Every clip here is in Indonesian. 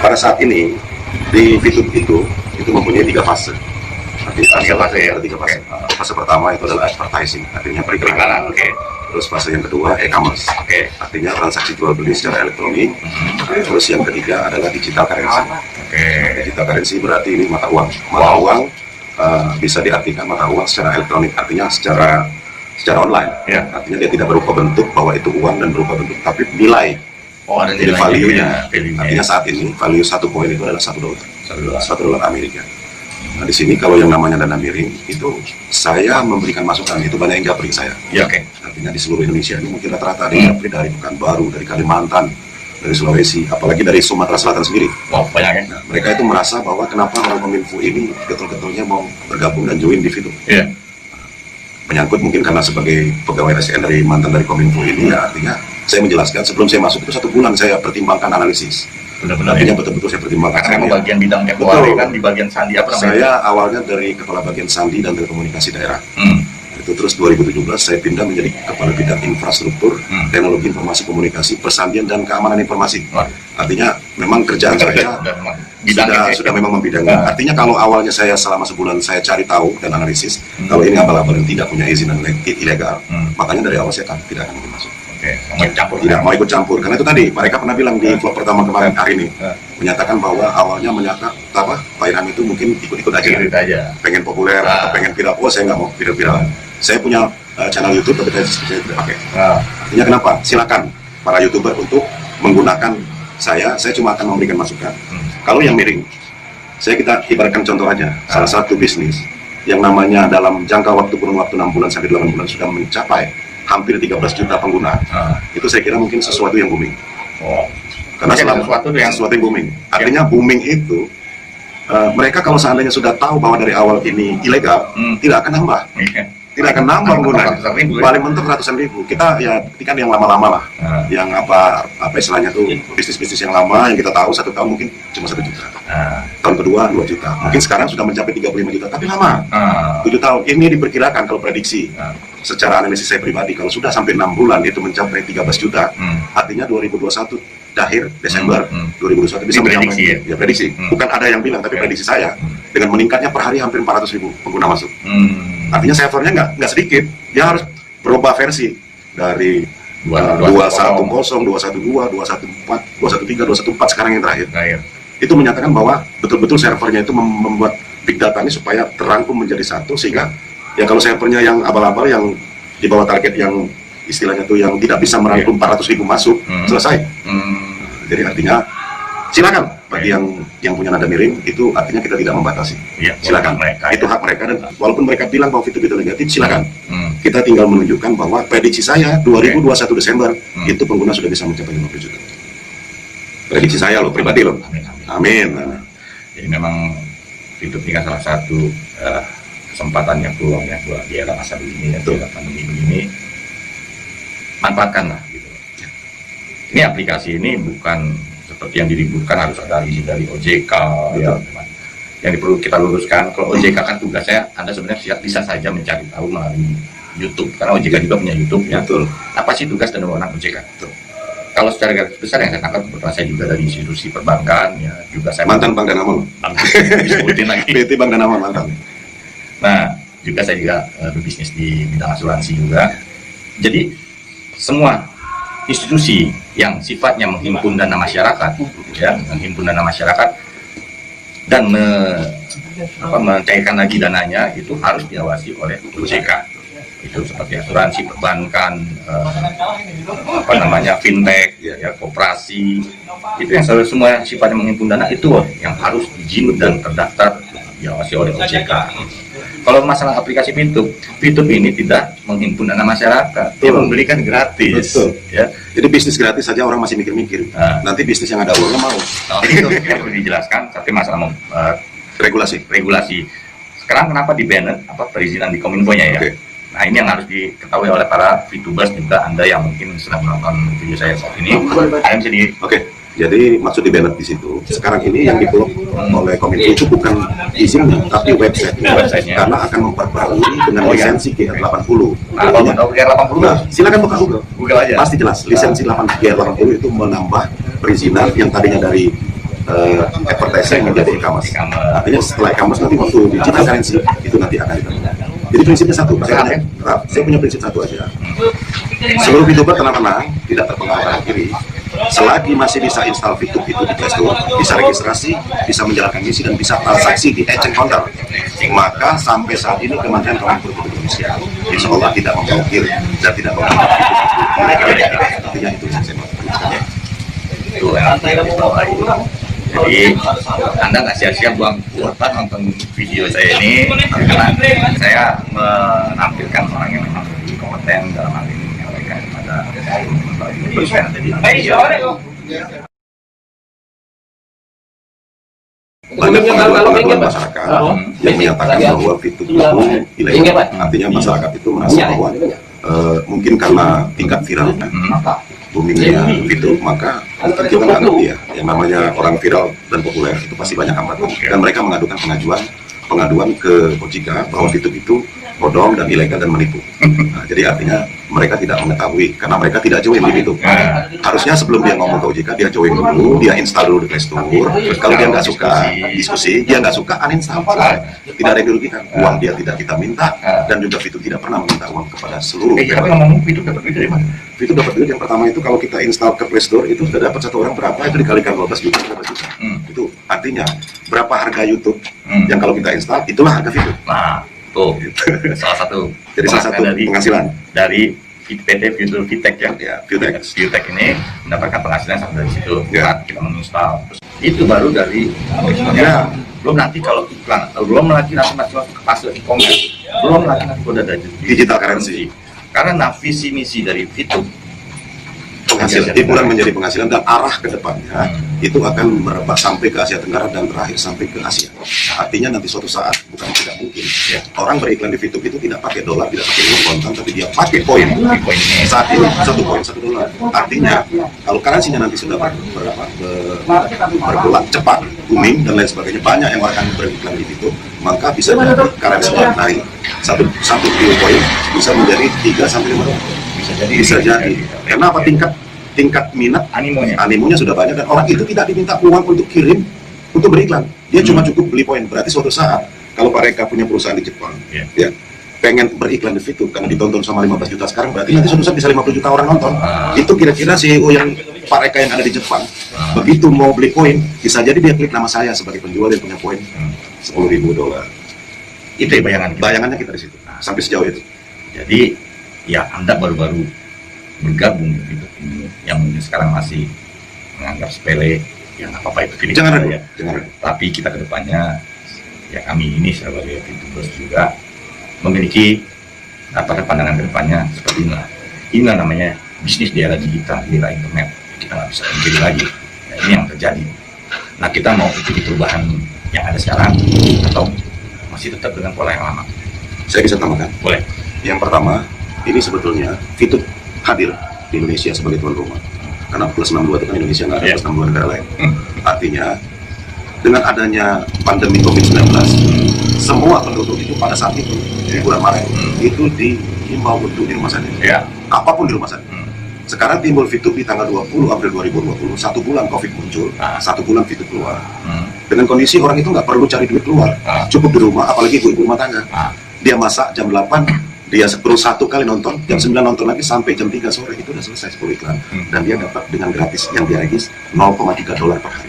pada saat ini di VTube itu mempunyai 3 fase. Artinya ada 3 fase. Fase pertama itu adalah advertising, artinya periklanan. Terus fase yang kedua e-commerce, artinya transaksi jual beli secara elektronik. Terus yang ketiga adalah digital currency. Digital currency berarti ini mata uang. Mata uang bisa diartikan mata uang secara elektronik, artinya secara online. Artinya dia tidak berupa bentuk bahwa itu uang dan berupa bentuk, tapi nilai. Ada jadi value-nya. Value-nya. Artinya saat ini value 1 koin itu adalah $1. $1 Amerika. Nah di sini kalau yang namanya dana miring itu saya memberikan masukan, itu banyak yang japri saya. Artinya di seluruh Indonesia ini mungkin rata-rata ada yang japri dari Pekanbaru, dari Kalimantan, dari Sulawesi, apalagi dari Sumatera Selatan sendiri. Banyak ya. Nah, mereka itu merasa bahwa kenapa orang Kominfo ini getol-getolnya mau bergabung dan join di VTube. Menyangkut mungkin karena sebagai pegawai ASN dari mantan dari Kominfo ini, ya artinya saya menjelaskan sebelum saya masuk itu 1 bulan saya pertimbangkan analisis. Artinya betul-betul saya pertimbangkan. Karena memang bagian bidang tempo kan di bagian sandi apa namanya? Saya awalnya dari kepala bagian sandi dan telekomunikasi daerah. Itu terus 2017 saya pindah menjadi kepala bidang infrastruktur, teknologi informasi komunikasi, persandian dan keamanan informasi. Artinya memang kerjaan saya sudah memang membidangi. Artinya kalau awalnya saya selama sebulan saya cari tahu dan analisis, kalau ini abal-abal yang tidak punya izin dan ilegal, makanya dari awal saya tidak akan masuk. Tidak mau ikut campur, karena itu tadi mereka pernah bilang di vlog pertama kemarin hari ini, menyatakan bahwa awalnya Pak Irham itu mungkin ikut-ikut aja, pengen populer atau pengen viral. Saya nggak mau viral. Saya punya channel YouTube tapi saya tidak pakai. Artinya kenapa? Silakan para YouTuber untuk menggunakan saya cuma akan memberikan masukan. Kalau yang miring, kita ibaratkan contoh aja, salah satu bisnis yang namanya dalam jangka waktu kurun waktu 6 bulan sampai 8 bulan sudah mencapai hampir 13 juta pengguna. Itu saya kira mungkin sesuatu yang booming. Karena sesuatu yang booming. Artinya booming itu mereka kalau seandainya sudah tahu bahwa dari awal ini ilegal, tidak akan nambah. Tidak akan nambah penggunanya. Paling mentok ratusan ribu. Kita ya kan yang lama-lama lah. Yang apa istilahnya tuh bisnis-bisnis yang lama yang kita tahu 1 tahun mungkin cuma 1 juta. Tahun kedua 2 juta. Mungkin sekarang sudah mencapai 35 juta, tapi lama. 7 tahun. Ini diperkirakan kalau prediksi. Secara analisis saya pribadi, kalau sudah sampai 6 bulan itu mencapai 13 juta, artinya 2021 akhir Desember 2021 bisa mencapai prediksi. Bukan ada yang bilang, tapi prediksi saya dengan meningkatnya per hari hampir 400.000 pengguna masuk. Artinya servernya nggak sedikit, dia harus berubah versi dari 210, 212, 214, 213, 214 sekarang yang terakhir. Itu menyatakan bahwa betul-betul servernya itu membuat big data ini supaya terangkum menjadi satu, sehingga ya kalau servernya yang abal-abal yang di bawah target yang istilahnya tuh yang tidak bisa merangkum 400.000 masuk, selesai. Jadi artinya silakan bagi yang punya nada miring, itu artinya kita tidak membatasi. Silakan, itu hak mereka, dan walaupun mereka bilang bahwa VTube itu negatif, silakan. Kita tinggal menunjukkan bahwa prediksi saya 2021 Desember itu pengguna sudah bisa mencapai 50 juta. Prediksi saya loh, pribadi loh. Amin. Jadi memang VTube ini kan salah satu kesempatan yang peluang yang di era masa begini, di era pandemi begini, manfaatkanlah gitu. Ini aplikasi ini bukan seperti yang diributkan harus ada izin dari OJK, yang perlu kita luruskan. Kalau OJK kan tugasnya Anda sebenarnya bisa saja mencari tahu melalui YouTube, karena OJK juga punya YouTube ya. Apa sih tugas dan wewenang OJK? Kalau secara garis besar yang saya tangkap, kebetulan saya juga dari institusi perbankan, ya juga saya mantan Bank Danamon, disebutin lagi PT Bank Danamon mantan. Nah, juga saya juga berbisnis di bidang asuransi juga. Jadi semua institusi yang sifatnya menghimpun dana masyarakat, ya, menghimpun dana masyarakat dan mencairkan lagi dananya itu harus diawasi oleh OJK. Itu seperti asuransi, perbankan, fintech, ya, koperasi. Itu yang semua sifatnya menghimpun dana itu yang harus izin dan terdaftar diawasi oleh OJK. Kalau masalah aplikasi VTube ini tidak menghimpun dana masyarakat, dia memberikan gratis. Ya. Jadi bisnis gratis saja orang masih mikir-mikir. Nanti bisnis yang ada uangnya mau. Itu perlu dijelaskan. Tapi masalah regulasi. Sekarang kenapa di banned perizinan di Kominfo-nya ya? Nah ini yang harus diketahui oleh para VTubers juga, Anda yang mungkin sedang menonton video saya saat ini. Anda bisa Jadi maksud di banned di situ, sekarang ini yang diblok oleh Kominfo itu bukan izinnya, tapi website-nya, karena akan memperbarui dengan lisensi GR80. Silakan buka Google aja. Pasti jelas, lisensi GR80 itu menambah perizinan yang tadinya dari advertising menjadi e-commerce. Artinya setelah e-commerce nanti waktu digital currency itu nanti akan ditambah. Jadi prinsipnya satu, saya punya prinsip satu aja. Seluruh VTuber tenang-tenang, tidak terpengaruh kanan kiri. Selagi masih bisa install VTube itu di Play Store, bisa registrasi, bisa menjalankan misi dan bisa transaksi di exchange counter, maka sampai saat ini Kementerian Kominfo Indonesia insya Allah tidak memblokir dan tidak memblokir artinya itu yang saya mau Itu yang jadi Anda nggak sia-sia buang kuota nonton video saya ini, karena saya menampilkan orang yang memang lebih kompeten dalam hal ini menyampaikan kepada teman-teman yang ada di Indonesia. Banyak pengaduan masyarakat yang menyatakan bahwa VTube itu ilegal. Artinya masyarakat itu merasa bahwa mungkin karena tingkat viralnya, boomingnya VTube, maka kita nggak ngerti ya, yang namanya orang viral dan populer itu pasti banyak hambatan. Dan mereka mengadukan pengaduan ke OJK bahwa VTube itu bodong dan ilegal dan menipu. Nah, jadi artinya mereka tidak mengetahui karena mereka tidak join di VTube. Harusnya sebelum dia ngomong ke OJK, dia join dulu, dia install dulu di Play Store. Kalau dia nggak suka diskusi, dia nggak suka uninstall. Tidak ada yang dirugikan. Uang dia tidak kita minta dan juga VTube tidak pernah meminta uang kepada seluruh. Tapi ngomong VTube dapat duit dari mana? VTube dapat duit yang pertama itu kalau kita install ke Play Store itu sudah dapat satu orang berapa, itu dikalikan 12 juta, 12 juta. Itu artinya berapa harga YouTube yang kalau kita install itulah harga VTube. Nah, tuh salah satu. Jadi salah satu penghasilan dari PT Future Vitek ya, Vitek ini mendapatkan penghasilan sampai dari situ. Saat kita menginstal, itu baru dari ya. Belum nanti kalau iklan, belum lagi nanti masuk ke fase e-commerce, belum lagi nanti udah dari digital currency. Karena visi misi dari VTube penghasilan, hiburan menjadi penghasilan dan arah ke depannya itu akan merebak sampai ke Asia Tenggara dan terakhir sampai ke Asia. Artinya nanti suatu saat, bukan tidak mungkin, orang beriklan di VTube itu tidak pakai dolar, tidak pakai uang kontan, tapi dia pakai poin. Saat ini 1 poin, 1 dolar. Artinya kalau currency-nya nanti sudah bergerak cepat, booming dan lain sebagainya, banyak yang akan beriklan di VTube, maka bisa jadi currency-nya naik. Satu poin bisa menjadi 3 sampai 5 dolar. Bisa jadi. Kenapa? Tingkat minat animonya sudah banyak dan orang itu tidak diminta uang untuk kirim untuk beriklan. Dia cuma cukup beli poin. Berarti suatu saat kalau Pak Reka punya perusahaan di Jepang, ya pengen beriklan di VTube karena ditonton sama 15 juta sekarang, berarti nanti suatu saat bisa 50 juta orang nonton. Itu kira-kira CEO yang Pak Reka yang ada di Jepang, begitu mau beli poin, bisa jadi dia klik nama saya sebagai penjual yang punya poin $10.000. Itu ya bayangannya kita di situ. Sampai sejauh itu. Jadi ya Anda baru-baru bergabung gitu ini yang mungkin sekarang masih menganggap sepele, ya nggak apa-apa itu pilih jangan ya. Tapi kita kedepannya ya kami ini sebagai VTubers juga memiliki pandangan kedepannya seperti inilah. Inilah namanya bisnis di era digital, di era internet. Kita nggak bisa mencari lagi. Ya, ini yang terjadi. Nah, kita mau ikuti perubahan yang ada sekarang atau masih tetap dengan pola yang lama? Saya bisa tambahkan. Boleh. Yang pertama, ini sebetulnya VTube hadir di Indonesia sebagai tuan rumah. Karena plus 62 itu kan Indonesia, nggak ada plus 62 negara lain. Artinya, dengan adanya pandemi COVID-19, semua penduduk itu pada saat itu, di bulan Maret, itu dihimbau untuk di rumah saja. Apapun di rumah saja. Sekarang timbul VTube di tanggal 20 April 2020, 1 bulan COVID muncul, 1 bulan VTube keluar. Dengan kondisi orang itu nggak perlu cari duit keluar, cukup di rumah, apalagi ibu-ibu rumah tangga. Dia masak jam 8, dia perlu 1 kali nonton, jam 9 nonton lagi sampai jam 3 sore, itu udah selesai 10 iklan. Dan dia dapat dengan gratis yang dia regis $0,3 per hari.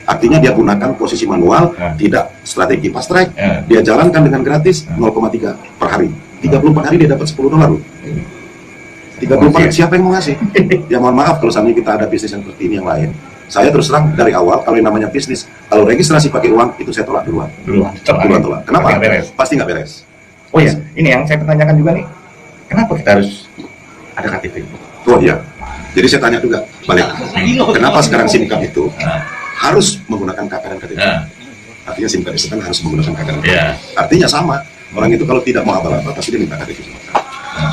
Artinya dia gunakan posisi manual, tidak strategi fast track, dia jalankan dengan gratis 0,3 per hari. 34 hari dia dapat $10 loh. 34, siapa yang mau ngasih? Ya mohon maaf kalau misalnya kita ada bisnis yang seperti ini yang lain. Saya terus terang dari awal, kalau yang namanya bisnis, kalau registrasi pakai uang, itu saya tolak duluan. Tolak. Kenapa? Pasti nggak beres. Oh iya, ini yang saya pertanyakan juga nih, kenapa kita harus ada KTP? Oh iya, jadi saya tanya juga balik, kenapa sekarang SIM card itu harus menggunakan KK dan KTP? Artinya SIM card itu kan harus menggunakan KK dan KTP. Artinya sama, orang itu kalau tidak mau abal-abal, pasti dia minta KTP.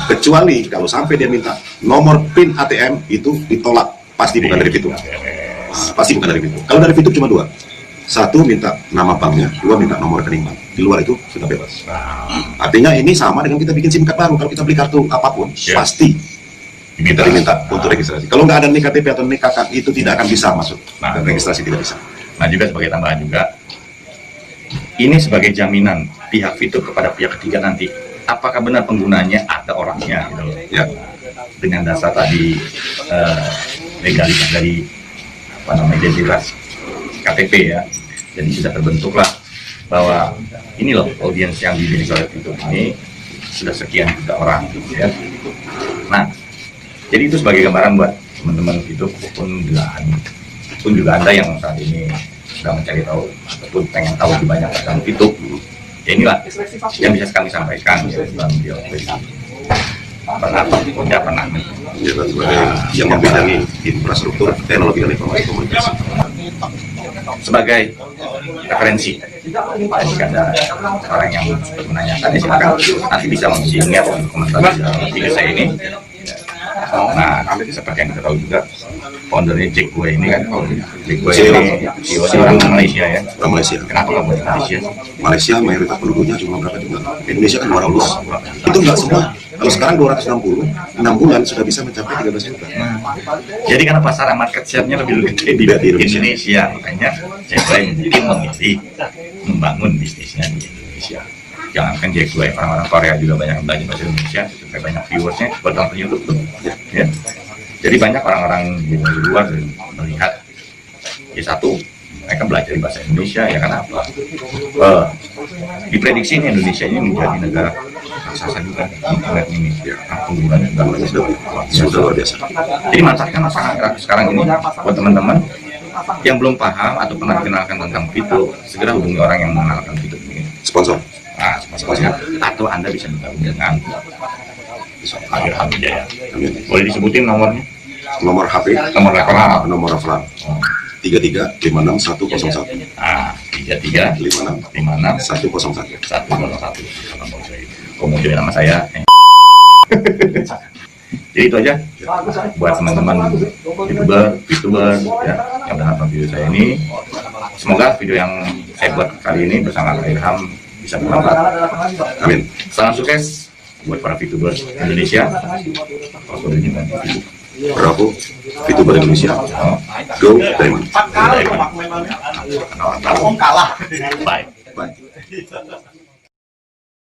Kecuali kalau sampai dia minta nomor PIN ATM, itu ditolak, pasti bukan dari VTube. Pasti bukan dari VTube. Kalau dari VTube cuma 2. 1 minta nama banknya, 2 minta nomor rekening bank. Di luar itu sudah bebas. Artinya ini sama dengan kita bikin SIM card baru. Kalau kita beli kartu apapun, pasti diminta untuk registrasi. Kalau nggak ada nik KTP atau nik KK itu tidak akan bisa masuk. Dan registrasi tidak bisa. Nah juga sebagai tambahan juga, ini sebagai jaminan pihak Fitur kepada pihak ketiga nanti, apakah benar penggunanya ada orangnya gitu loh. Ya. Dengan dasar tadi legalitas dari identitas KTP ya, jadi sudah terbentuklah bahwa ini loh audiens yang dimiliki oleh Fitur ini sudah sekian juta orang gitu ya. Nah, jadi itu sebagai gambaran buat teman-teman Fitur pun juga Anda yang saat ini sedang mencari tahu ataupun pengen tahu lebih banyak tentang Fitur. Ya inilah yang bisa kami sampaikan ya, dalam dialog pernah sebagai yang membidangi infrastruktur teknologi dan informasi komunikasi sebagai referensi. Jika ada orang yang menanyakan, ya silakan nanti bisa menghubungi atau komentar di dalam video saya ini. Nah, seperti yang kita tahu juga, foundernya Jack Gue ini kan, Jack Gue ini CEO orang Malaysia ya. Orang Malaysia. Kenapa kamu di Malaysia? Malaysia mayoritas penduduknya cuma berapa juga? Indonesia kan 200. Itu nggak semua. Kalau sekarang 260, 6 bulan sudah bisa mencapai 13 juta. Jadi karena pasar market share-nya lebih gede di Indonesia, makanya Jack Gue mungkin memilih membangun bisnisnya di Indonesia. Jangankan Jack Gue, orang-orang Korea juga banyak yang belajar bahasa Indonesia, supaya banyak viewersnya buat nonton YouTube tuh. Ya. Jadi banyak orang-orang di luar melihat, ya satu, mereka belajar bahasa Indonesia, ya kenapa? Diprediksi ini Indonesia ini menjadi negara raksasa juga di internet ini, ya, penggunanya sudah luar biasa. Jadi manfaatkan sekarang ini buat teman-teman yang belum paham atau pernah dikenalkan tentang Fitur, segera hubungi orang yang mengenalkan Fitur ini. Sponsor. Nah, atau Anda bisa bergabung dengan Airham Jaya. Boleh disebutin nomornya? Nomor HP, Nomor referensi. nomor referensi 3356 101. Nah, 33 56 56 101. 101. Kemudian nama saya. Jadi itu aja buat teman-teman YouTuber ya, yang menonton video saya ini. Semoga video yang saya buat kali ini bersama Airham bisa bermanfaat. Amin. Salam sukses buat para VTuber Indonesia. Bravo, VTuber Indonesia. Go Diamond. Bye. Bye.